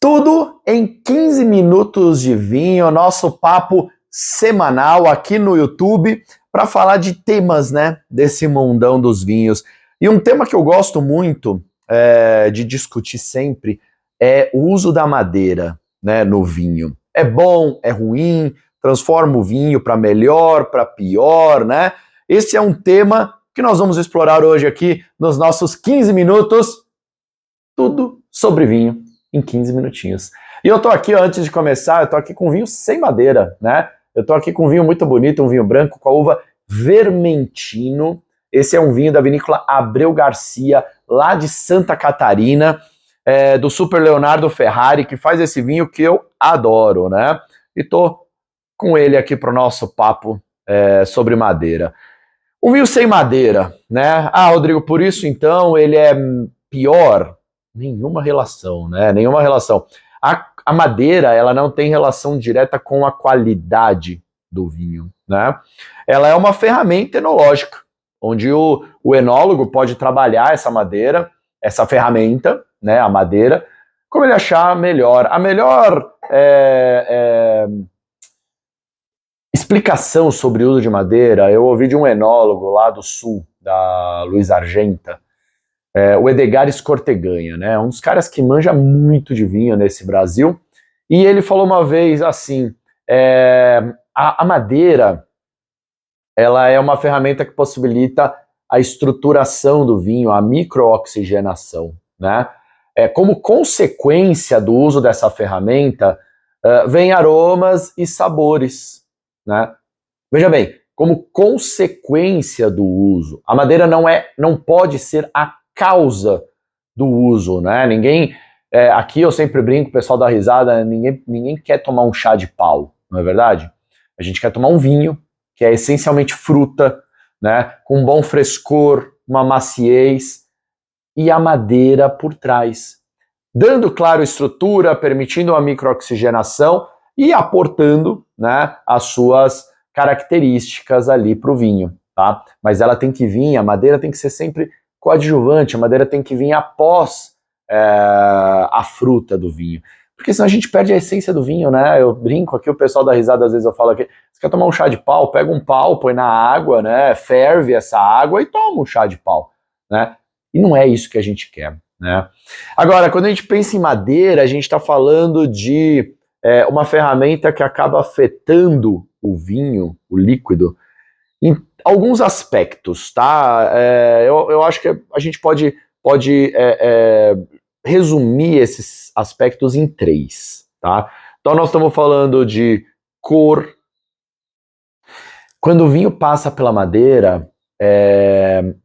Tudo em 15 minutos de vinho, nosso papo semanal aqui no YouTube para falar de temas, né, desse mundão dos vinhos. E um tema que eu gosto muito de discutir sempre é o uso da madeira, né, no vinho. É bom, é ruim, transforma o vinho para melhor, para pior, né? Esse é um tema que nós vamos explorar hoje aqui nos nossos 15 minutos. Tudo sobre vinho em 15 minutinhos. E eu tô aqui, antes de começar, eu tô aqui com vinho sem madeira, né? Eu tô aqui com um vinho muito bonito, um vinho branco com a uva Vermentino. Esse é um vinho da vinícola Abreu Garcia, lá de Santa Catarina, do Super Leonardo Ferrari, que faz esse vinho que eu adoro, né? E tô com ele aqui pro nosso papo sobre madeira. Um vinho sem madeira, né? Ah, Rodrigo, por isso então ele é pior? Nenhuma relação, né? Nenhuma relação. A madeira, ela não tem relação direta com a qualidade do vinho, né? Ela é uma ferramenta enológica, onde o enólogo pode trabalhar essa madeira, essa ferramenta, né? A madeira, como ele achar melhor. A melhor explicação sobre o uso de madeira, eu ouvi de um enólogo lá do sul, da Luiz Argenta, o Edgar Escorteganha, né? Um dos caras que manja muito de vinho nesse Brasil. E ele falou uma vez assim: a madeira, ela é uma ferramenta que possibilita a estruturação do vinho, a microoxigenação, né? Como consequência do uso dessa ferramenta, vem aromas e sabores, né? Veja bem, como consequência do uso, a madeira não pode ser a causa do uso, né? Ninguém, aqui eu sempre brinco, o pessoal dá risada, ninguém quer tomar um chá de pau, não é verdade? A gente quer tomar um vinho, que é essencialmente fruta, né? Com um bom frescor, uma maciez, e a madeira por trás, dando, claro, estrutura, permitindo uma microoxigenação e aportando, né, as suas características ali para o vinho, tá? Mas ela tem que vir, a madeira tem que ser sempre coadjuvante, a madeira tem que vir após a fruta do vinho, porque senão a gente perde a essência do vinho, né? Eu brinco aqui, o pessoal dá risada, às vezes eu falo aqui, você quer tomar um chá de pau? Pega um pau, põe na água, né? Ferve essa água e toma um chá de pau, né? E não é isso que a gente quer, né? Agora, quando a gente pensa em madeira, a gente está falando de uma ferramenta que acaba afetando o vinho, o líquido, em alguns aspectos, tá? Eu acho que a gente pode resumir esses aspectos em 3, tá? Então nós estamos falando de cor. Quando o vinho passa pela madeira,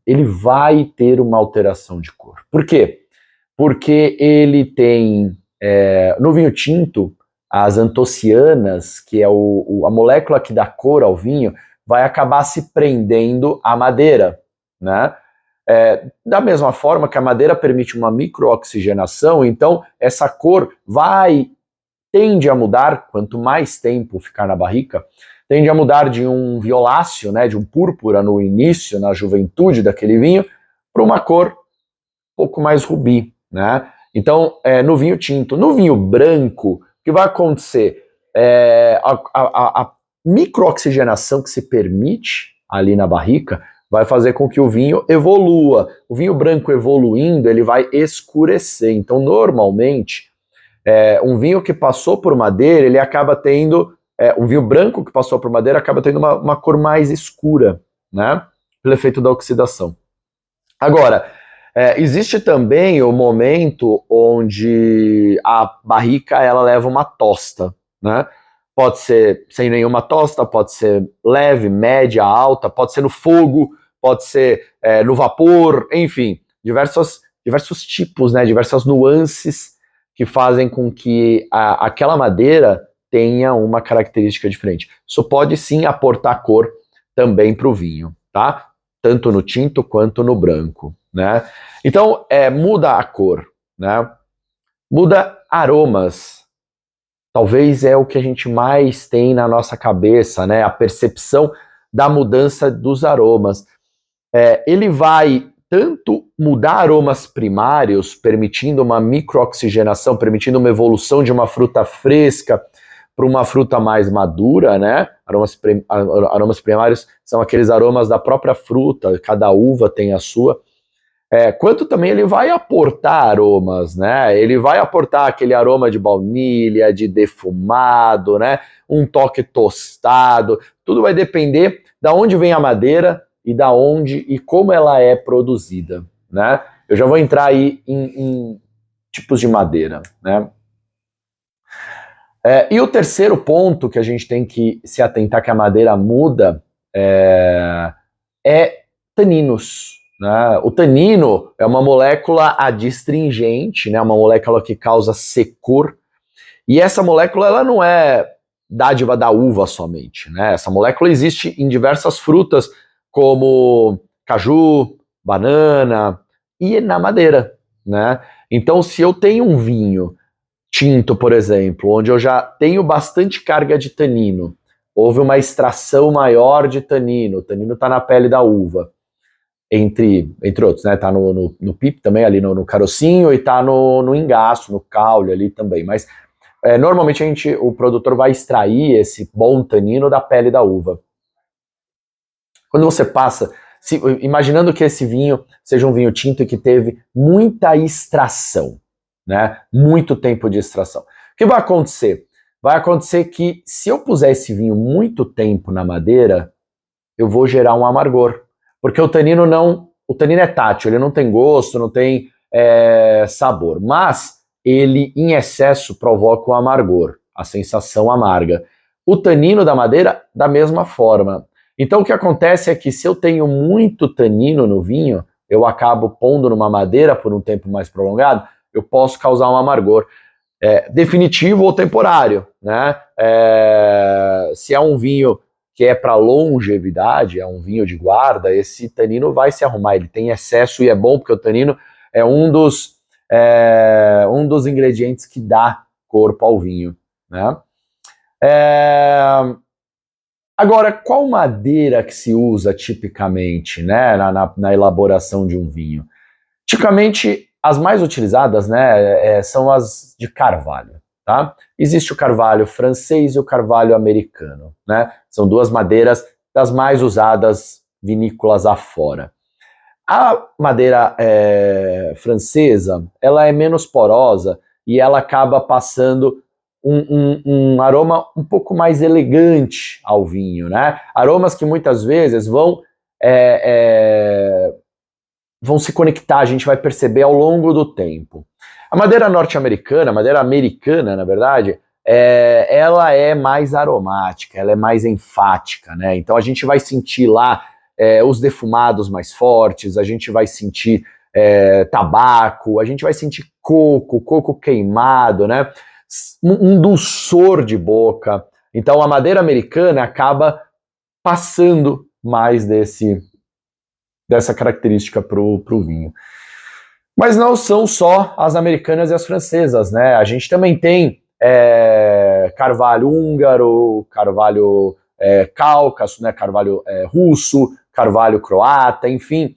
ele vai ter uma alteração de cor. Por quê? Porque ele tem, no vinho tinto, as antocianas, que é a molécula que dá cor ao vinho, vai acabar se prendendo à madeira, né? Da mesma forma que a madeira permite uma microoxigenação, então essa cor tende a mudar, quanto mais tempo ficar na barrica, tende a mudar de um violáceo, né, de um púrpura no início, na juventude daquele vinho, para uma cor um pouco mais rubi, né? Então, no vinho tinto. No vinho branco, o que vai acontecer? A microoxigenação que se permite ali na barrica vai fazer com que o vinho evolua. O vinho branco evoluindo, ele vai escurecer. Então, normalmente, um vinho que passou por madeira, ele acaba tendo... um vinho branco que passou por madeira acaba tendo uma cor mais escura, né? Pelo efeito da oxidação. Agora, existe também o momento onde a barrica ela leva uma tosta, né? Pode ser sem nenhuma tosta, pode ser leve, média, alta, pode ser no fogo, pode ser no vapor, enfim, diversos tipos, né? Diversas nuances que fazem com que aquela madeira tenha uma característica diferente. Isso pode sim aportar cor também para o vinho, tá? Tanto no tinto quanto no branco, né? Então, muda a cor, né? Muda aromas. Talvez é o que a gente mais tem na nossa cabeça, né? A percepção da mudança dos aromas. Ele vai tanto mudar aromas primários, permitindo uma microoxigenação, permitindo uma evolução de uma fruta fresca para uma fruta mais madura, né? Aromas primários são aqueles aromas da própria fruta, cada uva tem a sua. Quanto também ele vai aportar aromas, né? Ele vai aportar aquele aroma de baunilha, de defumado, né? Um toque tostado. Tudo vai depender da onde vem a madeira e da onde e como ela é produzida, né? Eu já vou entrar aí em tipos de madeira, né? E o terceiro ponto que a gente tem que se atentar que a madeira muda é taninos. Né? O tanino é uma molécula adstringente, né? Uma molécula que causa secor, e essa molécula ela não é dádiva da uva somente. Né? Essa molécula existe em diversas frutas, como caju, banana e na madeira. Né? Então, se eu tenho um vinho tinto, por exemplo, onde eu já tenho bastante carga de tanino, houve uma extração maior de tanino, o tanino está na pele da uva, entre outros, né? Tá no pipo também, ali no carocinho, e tá no engaço, no caule ali também. Mas normalmente o produtor vai extrair esse bom tanino da pele da uva. Quando você passa, imaginando que esse vinho seja um vinho tinto e que teve muita extração, né? Muito tempo de extração. O que vai acontecer? Vai acontecer que se eu puser esse vinho muito tempo na madeira, eu vou gerar um amargor. Porque o tanino é tátil, ele não tem gosto, não tem sabor, mas ele em excesso provoca o amargor, a sensação amarga. O tanino da madeira, da mesma forma. Então o que acontece é que se eu tenho muito tanino no vinho, eu acabo pondo numa madeira por um tempo mais prolongado, eu posso causar um amargor. Definitivo ou temporário, né? Se é um vinho que é para longevidade, é um vinho de guarda, esse tanino vai se arrumar, ele tem excesso e é bom porque o tanino é um dos ingredientes que dá corpo ao vinho, né? Agora, qual madeira que se usa tipicamente, né, na elaboração de um vinho? Tipicamente, as mais utilizadas, né, são as de carvalho. Tá? Existe o carvalho francês e o carvalho americano, né? São duas madeiras das mais usadas vinícolas afora. A madeira francesa, ela é menos porosa e ela acaba passando um aroma um pouco mais elegante ao vinho, né? Aromas que muitas vezes vão se conectar, a gente vai perceber ao longo do tempo. A madeira norte-americana, a madeira americana, na verdade, ela é mais aromática, ela é mais enfática, né? Então a gente vai sentir lá os defumados mais fortes, a gente vai sentir tabaco, a gente vai sentir coco queimado, né? Um dulçor de boca. Então a madeira americana acaba passando mais dessa característica para o vinho. Mas não são só as americanas e as francesas, né? A gente também tem carvalho húngaro, carvalho cáucaso, né? Carvalho russo, carvalho croata, enfim.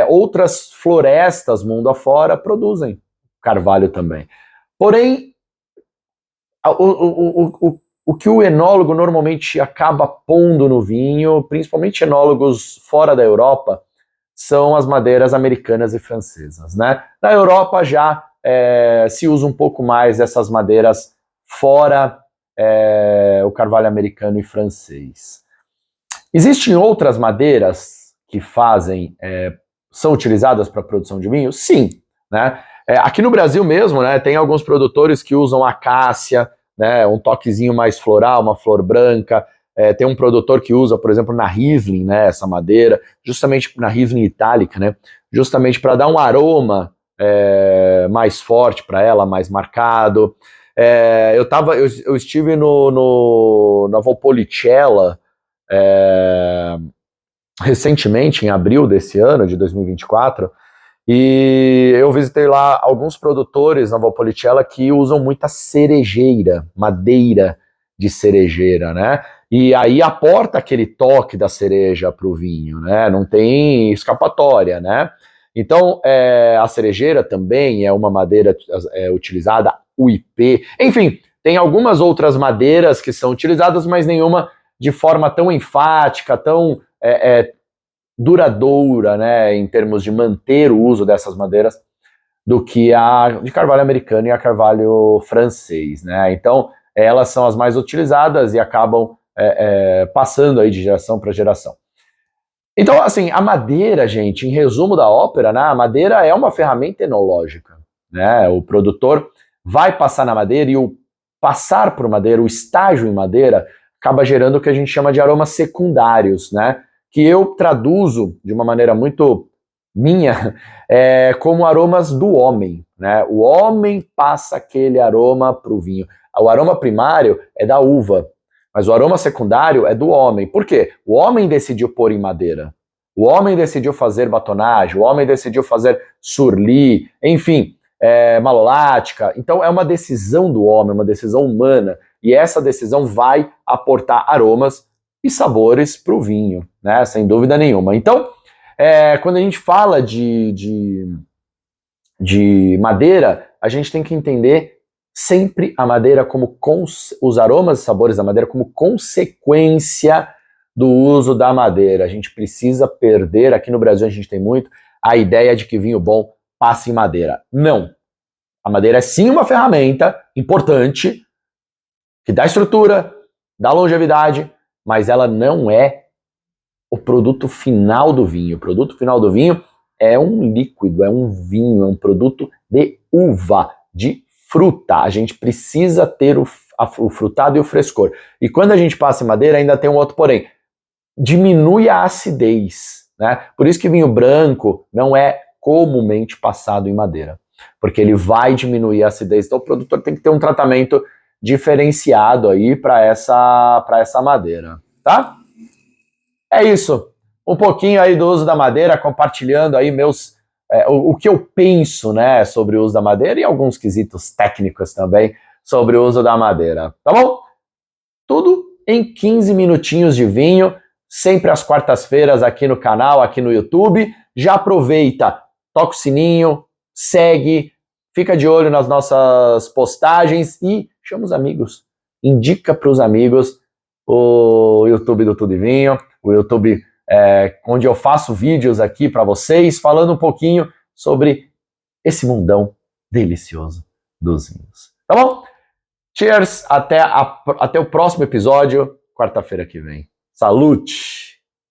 Outras florestas mundo afora produzem carvalho também. Porém, o que o enólogo normalmente acaba pondo no vinho, principalmente enólogos fora da Europa, são as madeiras americanas e francesas, né? Na Europa já se usa um pouco mais essas madeiras fora o carvalho americano e francês. Existem outras madeiras que são utilizadas para a produção de vinho? Sim, né? Aqui no Brasil mesmo, né, tem alguns produtores que usam acácia, né, um toquezinho mais floral, uma flor branca. Tem um produtor que usa, por exemplo, na Riesling, né, essa madeira, justamente na Riesling itálica, né, justamente para dar um aroma mais forte para ela, mais marcado. Eu estive na Valpolicella recentemente, em abril desse ano, de 2024, e eu visitei lá alguns produtores na Valpolicella que usam muita cerejeira, madeira de cerejeira, né? E aí aporta aquele toque da cereja para o vinho, né? Não tem escapatória, né? Então, a cerejeira também é uma madeira utilizada, o ipê, enfim, tem algumas outras madeiras que são utilizadas, mas nenhuma de forma tão enfática, tão duradoura, né, em termos de manter o uso dessas madeiras, do que a de carvalho americano e a carvalho francês, né? Então, elas são as mais utilizadas e acabam passando aí de geração para geração. Então, assim, a madeira, gente, em resumo da ópera, né, a madeira é uma ferramenta enológica, né? O produtor vai passar na madeira e o passar por madeira, o estágio em madeira, acaba gerando o que a gente chama de aromas secundários, né? Que eu traduzo de uma maneira muito minha como aromas do homem, né? O homem passa aquele aroma para o vinho. O aroma primário é da uva, mas o aroma secundário é do homem. Por quê? O homem decidiu pôr em madeira. O homem decidiu fazer batonagem, o homem decidiu fazer surli, enfim, malolática. Então é uma decisão do homem, uma decisão humana. E essa decisão vai aportar aromas e sabores para o vinho, né? Sem dúvida nenhuma. Então, quando a gente fala de madeira, a gente tem que entender sempre a madeira como os aromas e sabores da madeira como consequência do uso da madeira. A gente precisa perder, aqui no Brasil a gente tem muito, a ideia de que vinho bom passa em madeira. Não. A madeira é sim uma ferramenta importante, que dá estrutura, dá longevidade, mas ela não é o produto final do vinho. O produto final do vinho é um líquido, é um vinho, é um produto de uva, de fruta. A gente precisa ter o frutado e o frescor. E quando a gente passa em madeira, ainda tem um outro porém. Diminui a acidez, né? Por isso que vinho branco não é comumente passado em madeira, porque ele vai diminuir a acidez. Então o produtor tem que ter um tratamento diferenciado aí para essa madeira, tá? É isso. Um pouquinho aí do uso da madeira, compartilhando aí o que eu penso, né, sobre o uso da madeira e alguns quesitos técnicos também sobre o uso da madeira, tá bom? Tudo em 15 minutinhos de vinho, sempre às quartas-feiras aqui no canal, aqui no YouTube. Já aproveita, toca o sininho, segue, fica de olho nas nossas postagens e chama os amigos. Indica para os amigos o YouTube do Tudo e Vinho, o YouTube onde eu faço vídeos aqui para vocês, falando um pouquinho sobre esse mundão delicioso dos vinhos. Tá bom? Cheers, até o próximo episódio, quarta-feira que vem. Salute!